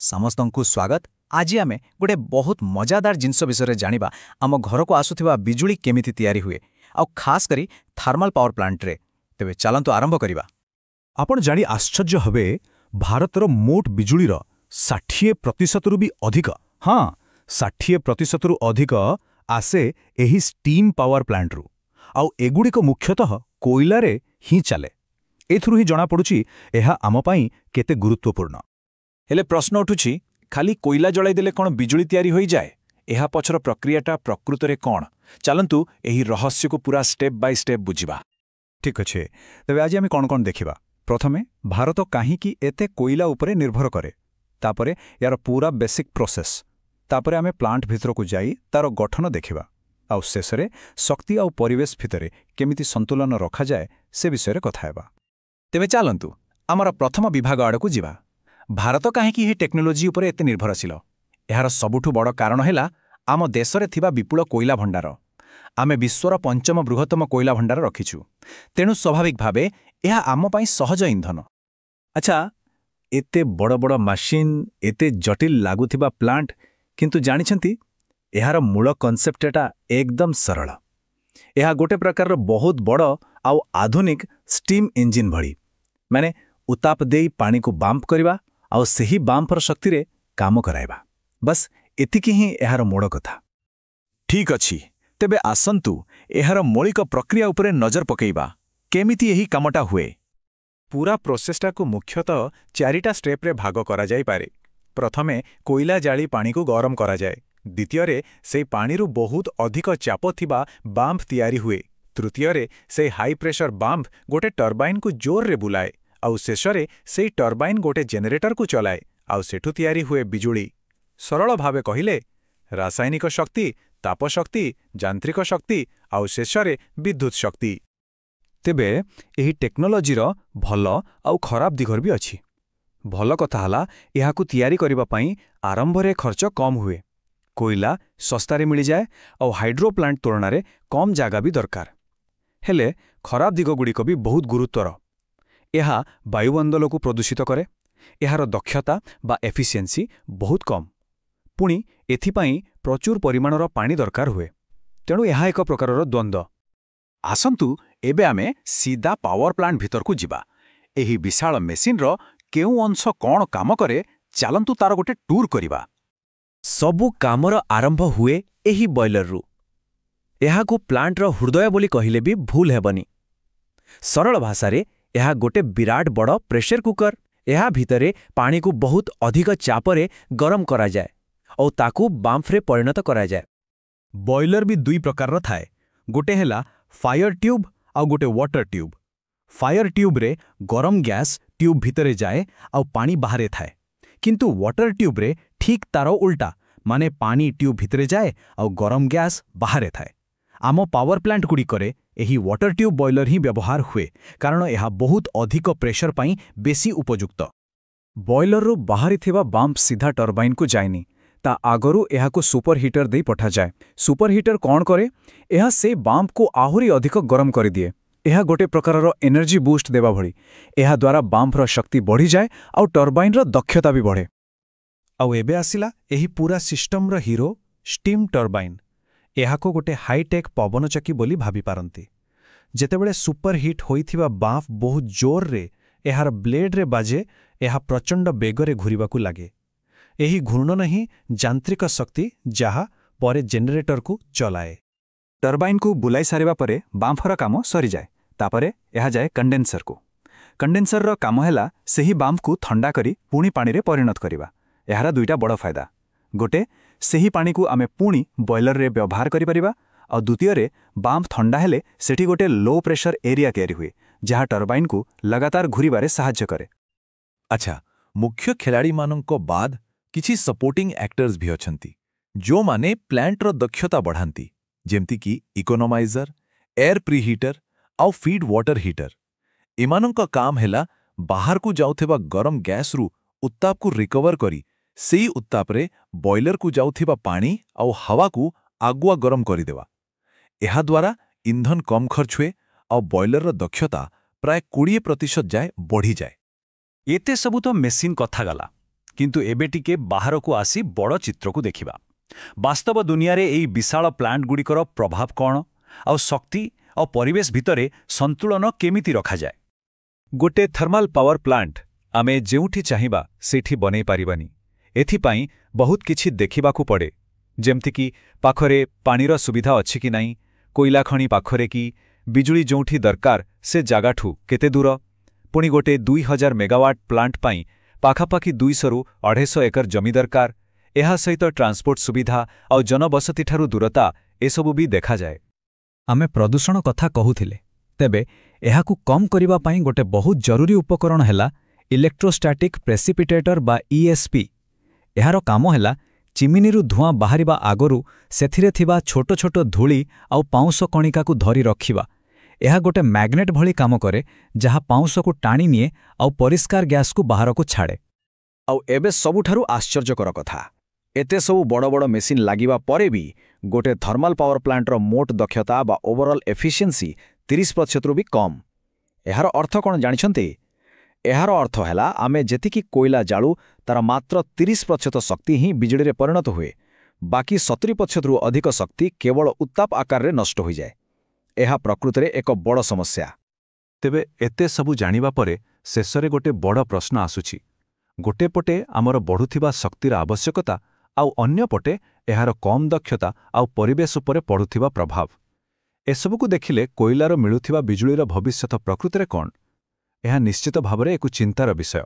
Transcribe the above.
समस्तंकु स्वागत। आज आमे गोटे बहुत मजादार जिनस विषय जानिबा आम घर को आसुथिबा बिजुली केमिति तैयारी हुए आउ खास करी थर्मल पावर प्लांट रे। तेबे चलंतु आरंभ करिबा। आपण जानी आश्चर्य हबे भारतर मोट बिजुलीर 60% भी अधिक, हाँ 60% अधिक आसे एही स्टीम पावर प्लांट रु। आउ एगुड़िक मुख्यतः कोइलारे ही चले। एथुरु ही जना पड़ुची एहा आम पई केते गुरुत्वपूर्ण। हेले प्रश्न उठुछि, खाली कोइला जलाई देले कोन बिजुली तैयारी होई जाए? एहा पछर प्रक्रियाटा प्रकृतरे कोन? चलंतु एही रहस्य को पूरा स्टेप बाय स्टेप बुझिबा। ठीक अच्छे, तबे आज आम कौन कौन देखिबा। प्रथमे भारत काहींकि एते कोइला उपरे निर्भर करे, तापरे यार पूरा बेसिक प्रोसेस, तापरे आमे प्लांट भितर को जाई तार गठन देखिबा, आउ शेषरे शक्ति आउ परिवेश भितरे केमिति संतुलन रखा जाए से विषय कथा हेबा। तेबे चलंतु आमर प्रथम विभाग आड़कू जिबा। भारत काहेकि ही टेक्नोलोजी उपरे एते निर्भरशील? एहार सबुठु बड़ कारण हेला आम देशरे थिबा विपुल कोइला भंडार। आमे विश्वर पंचम बृहत्तम कोइला भंडार रखिछु, तेणु स्वाभाविक भावे एहा आम पई सहज इंधन। अच्छा, एते बड़ बड़ मशीन, एते जटिल लागुथिबा प्लांट, किंतु जानिछंती एहार मूल कॉन्सेप्ट एटा एकदम सरल। एहा गोटे प्रकार बहुत बड़ आउ आधुनिक स्टीम इंजिन भड़ी, माने उताप देई पानी को बांप करवा आउ सही बांपर शक्ति रे काम कराइबा। बस एतिकी ही एहार मोड़ कथा। ठीक अछि, तेबे आसंतु एहार मौलिक प्रक्रिया उपरे नजर पकेइबा। केमिति एही कामटा हुए? पूरा प्रोसेसटा को मुख्यतः 4टा स्टेप रे भाग करा जाई पारे। प्रथमे कोइला जाली पानी को गरम करा जाए। द्वितीय से पानी रु बहुत अधिक चाप थिबा बांप तैयारी हुए। तृतीय से हाई प्रेशर बांप गोटे टर्बाइन को जोर रे बुलाए, आउ शेषरे से टर्बाइन गोटे जेनेरेटर को चलाए, आउ सेठु तैयारी हुए बिजुली। सरल भावे कहिले रासायनिक शक्ति, ताप शक्ति, यांत्रिक शक्ति, आउ शेषरे विद्युत शक्ति। तेबे एही टेक्नोलोजीर भल आउ खराब दिगर भी अछि। भल कथा हला एहाकु तैयारी करिबा पई आरंभरे खर्च कम हुए, कोइला सस्तारे मिल जाए, आउ हाइड्रो प्लांट तुलनारे कम जागा भी दरकार। हेले खराब दिगगुड़िक भी बहुत गुरुत्वर। एहा वायुमंडल को प्रदूषित करे, एहार दक्षता बा एफिशिएंसी बहुत कम, पुणी एथिपाई प्रचुर परिमाणर पानी दरकार हुए। तेणु एहा एक प्रकारर द्वंद्व। आसंतु एबे आमे सीधा पावर प्लांट भीतर को जिबा। एही विशाल मेसिन रो केउ अंश कोन काम करे, चलंतु तार गोटे टूर करिबा। सबु कामर आरंभ हुए एही बॉयलर रु। एहाकु प्लांटर हृदय बोली कहिले भी भूल हेबनी। सरल भाषारे एहा गोटे विराट बड़ प्रेशर कुकर। एहा भितरे पानी को बहुत अधिक चापरे गरम करा जाए और ताकू बांफरे परिणत करा जाए। बॉयलर भी दुई प्रकार थाए, गोटे हेला फायर ट्यूब आउ गोटे वाटर ट्यूब। फायर ट्यूब रे गरम गैस ट्यूब भितरे जाए आउ पानी बाहरे थाए, किंतु वाटर ट्यूब रे ठीक तार उल्टा, माने पानी ट्यूब भितरे जाए आउ गरम गैस बाहरे थाए। आम पावर प्लांट गुड़ी करे एही वाटर ट्यूब बॉयलर ही व्यवहार हुए, कारण एहा बहुत अधिक प्रेशर पाई बेसी उपयुक्त। बॉयलर रु बाहरी थिबा बांप सीधा टर्बाइन को जायनी, ता आगरु एहाको सुपर हीटर दे पठा जाए। सुपर हीटर कौन करे? एहा से बांप को आहुरी अधिक गरम कर दिए। एहा गोटे प्रकारर एनर्जी बूस्ट देवा भली। एहा द्वारा बांपर शक्ति बढ़ी जाए आउ टर्बाइन रो दक्षता भी बढ़े। आउ एबे आसिला एही पूरा सिस्टम रो हीरो स्टीम टर्बाइन। एहाको गोटे हाईटेक पवन चक्की बोली भाभी पारंती। जेतेबेले सुपर हिट होइथिबा बांफ बहुत जोर रे एहार ब्लेड रे बाजे, एहा प्रचंड बेगरे घुरिबाकू लागे। एही घूर्णन ही यांत्रिक शक्ति जहा परे जेनेरेटर को चलाए। टर्बाइन को बुलाई सारिबा परे बांफर काम सरी जाए, तापरे एहा जाए कंडेंसर को। कंडेंसर रो काम हेला सेही बांफ को ठंडा करी पुणी पानी रे परिणत करिबा। एहार दुईटा बड़ फायदा, गोटे सेही पानी को आमे पुणी बॉयलर रे व्यवहार करि परिबा, और द्वितीय रे बांफ ठंडा हेले सेठी गोटे लो प्रेशर एरिया तैयारी हुए, जहाँ टर्बाइन को लगातार घुरिबारे साहाय्य करे। अच्छा, मुख्य खिलाड़ी मानंको बाद किछि सपोर्टिंग एक्टर्स भी अछंती, जो माने प्लांट रो दक्षता बढ़ांती, जेमती कि इकोनोमाइजर, एयर प्रीहीटर आउ फीड वाटर हीटर। एमानंको काम हेला बाहर को जाउथिबा गरम गैस रु उत्ताप को रिकवर करी सेही उत्ताप रे बॉयलर को जाउथिबा पानी आउ हवा को आगुआ गरम करी देवा। एहा द्वारा इंधन कम खर्च हुए और बॉयलर रो दक्षता प्राय 20% जाए बढ़ी जाए। एते सबु तो मेसिन कथा गला, କିନ୍ତୁ ଏବେ ଟିକେ ବାହାରକୁ ଆସି ବଡ଼ ଚିତ୍ରକୁ ଦେଖିବା। ବାସ୍ତବ ଦୁନିଆରେ ଏହି ବିଶାଳ ପ୍ଲାଣ୍ଟଗୁଡ଼ିକର ପ୍ରଭାବ କ'ଣ, ଆଉ ଶକ୍ତି ଆଉ ପରିବେଶ ଭିତରେ ସନ୍ତୁଳନ କେମିତି ରଖାଯାଏ? ଗୋଟେ ଥର୍ମାଲ ପାୱାର ପ୍ଲାଣ୍ଟ ଆମେ ଯେଉଁଠି ଚାହିଁବା ସେଇଠି ବନେଇ ପାରିବାନି। ଏଥିପାଇଁ ବହୁତ କିଛି ଦେଖିବାକୁ ପଡ଼େ, ଯେମିତିକି ପାଖରେ ପାଣିର ସୁବିଧା ଅଛି କି ନାହିଁ, କୋଇଲା ଖଣି ପାଖରେ କି, ବିଜୁଳି ଯେଉଁଠି ଦରକାର ସେ ଜାଗାଠୁ କେତେ ଦୂର। ପୁଣି ଗୋଟେ 2000 ମେଗାୱାଟ୍ ପ୍ଲାଣ୍ଟ ପାଇଁ ପାଖାପାଖି 200ରୁ 250 ଏକର ଜମି ଦରକାର। ଏହା ସହିତ ଟ୍ରାନ୍ସପୋର୍ଟ ସୁବିଧା ଆଉ ଜନବସତିଠାରୁ ଦୂରତା ଏସବୁ ବି ଦେଖାଯାଏ। ଆମେ ପ୍ରଦୂଷଣ କଥା କହୁଥିଲେ, ତେବେ ଏହାକୁ କମ୍ କରିବା ପାଇଁ ଗୋଟେ ବହୁତ ଜରୁରୀ ଉପକରଣ ହେଲା ଇଲେକ୍ଟ୍ରୋଷ୍ଟାଟିକ୍ ପ୍ରେସିପିଟେଟର ବା ESP। ଏହାର କାମ ହେଲା ଚିମିନିରୁ ଧୂଆଁ ବାହାରିବା ଆଗରୁ ସେଥିରେ ଥିବା ଛୋଟ ଛୋଟ ଧୂଳି ଆଉ ପାଉଁଶ କଣିକାକୁ ଧରି ରଖିବା। ଏହା ଗୋଟେ ମ୍ୟାଗ୍ନେଟ୍ ଭଳି କାମ କରେ, ଯାହା ପାଉଁଶକୁ ଟାଣି ନିଏ ଆଉ ପରିଷ୍କାର ଗ୍ୟାସ୍କୁ ବାହାରକୁ ଛାଡ଼େ। ଆଉ ଏବେ ସବୁଠାରୁ ଆଶ୍ଚର୍ଯ୍ୟକର କଥା, ଏତେ ସବୁ ବଡ଼ ବଡ଼ ମେସିନ୍ ଲାଗିବା ପରେ ବି ଗୋଟେ ଥର୍ମାଲ ପାୱାର ପ୍ଲାଣ୍ଟର ମୋଟ ଦକ୍ଷତା ବା ଓଭରଅଲ୍ ଏଫିସିଏନ୍ସି 30%ରୁ ବି କମ୍। ଏହାର ଅର୍ଥ କ'ଣ ଜାଣିଛନ୍ତି? ଏହାର ଅର୍ଥ ହେଲା ଆମେ ଯେତିକି କୋଇଲା ଜାଳୁ ତାର ମାତ୍ର 30% ଶକ୍ତି ହିଁ ବିଜୁଳିରେ ପରିଣତ ହୁଏ। ବାକି 70%ରୁ ଅଧିକ ଶକ୍ତି କେବଳ ଉତ୍ତାପ ଆକାରରେ ନଷ୍ଟ ହୋଇଯାଏ। ଏହା ପ୍ରକୃତରେ ଏକ ବଡ଼ ସମସ୍ୟା। ତେବେ ଏତେ ସବୁ ଜାଣିବା ପରେ ଶେଷରେ ଗୋଟେ ବଡ଼ ପ୍ରଶ୍ନ ଆସୁଛି। ଗୋଟେ ପଟେ ଆମର ବଢ଼ୁଥିବା ଶକ୍ତିର ଆବଶ୍ୟକତା, ଆଉ ଅନ୍ୟପଟେ ଏହାର କମ୍ ଦକ୍ଷତା ଆଉ ପରିବେଶ ଉପରେ ପଡ଼ୁଥିବା ପ୍ରଭାବ। ଏସବୁକୁ ଦେଖିଲେ କୋଇଲାର ମିଳୁଥିବା ବିଜୁଳିର ଭବିଷ୍ୟତ ପ୍ରକୃତରେ କ'ଣ? ଏହା ନିଶ୍ଚିତ ଭାବରେ ଏକ ଚିନ୍ତାର ବିଷୟ।